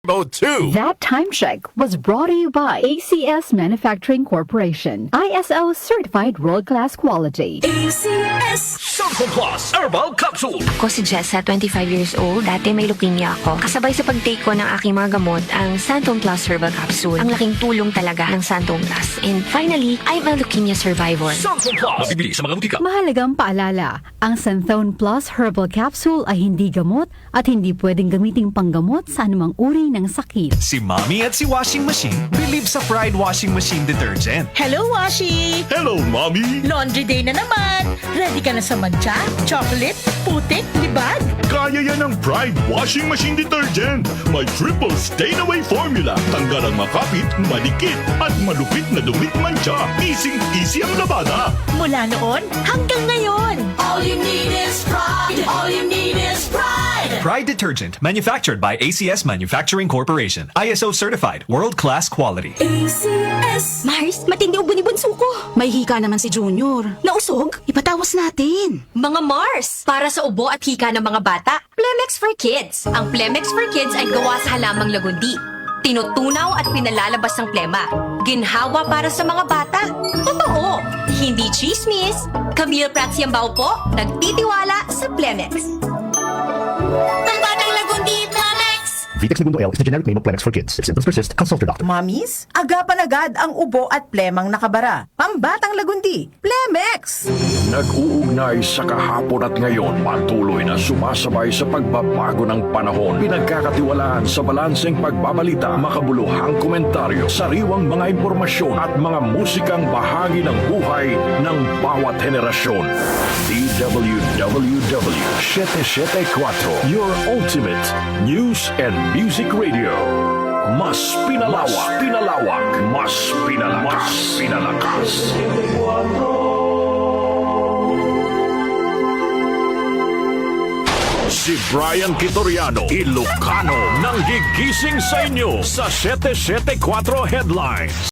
Mode 2. That time check was brought to you by ACS Manufacturing Corporation. ISO certified world-class quality. ACS Santon Plus Herbal Capsule. Ako si Jessa, 25 years old. Dati may leukemia ako. Kasabay sa pag-take ko ng aking mga gamot, ang Santon Plus Herbal Capsule. Ang laking tulong talaga ng Santon Plus. And finally, I'm a leukemia survivor. Santon Plus. Mabibili sa mga butika. Mahalagang paalala, ang Santhone Plus Herbal Capsule ay hindi gamot at hindi pwedeng gamiting panggamot sa anumang uri ng sakit. Si Mommy at si Washing Machine believe sa Pride Washing Machine Detergent. Hello, Washi! Hello, Mommy. Laundry day na naman! Ready ka na sa mancha, chocolate, putik, libag? Kaya yan ng Pride Washing Machine Detergent. May triple stain-away formula. Tanggal ang makapit, malikit, at malupit na dumit mancha. Easy ang labada. Mula noon hanggang ngayon. All you need is pride. All you need is pride. Pride Detergent, manufactured by ACS Manufacturing Corporation. ISO certified, world-class quality. ACS. Mars, matindi ubo ni bunso ko. May hika naman si Junior. Nausog? Ipatawas natin. Mga Mars, para sa ubo at hika ng mga bata, Plemex for Kids. Ang Plemex for Kids ay gawa sa halamang lagundi. Tinutunaw at pinalalabas ang plema. Ginhawa para sa mga bata. Totoo! Hindi chismis. Camille Prats Yambao po, nagtitiwala sa Plemex. Pambatang lagundi, Plemex! Vitex Segundo L is the generic name of Plemex for kids. If symptoms persist, consult your doctor. Mamis, agapan agad ang ubo at plemang nakabara. Pambatang lagundi, Plemex! Nag-uugnay sa kahapon at ngayon, patuloy na sumasabay sa pagbabago ng panahon. Pinagkakatiwalaan sa balanseng pagbabalita, makabuluhang komentaryo, sariwang mga impormasyon at mga musikang bahagi ng buhay ng bawat henerasyon. DWWW 774, your ultimate news and music radio. Mas pinalawak, mas pinalakas. Si Brian Kitoriano, Ilocano, nang gigising sa inyo sa 774 Headlines.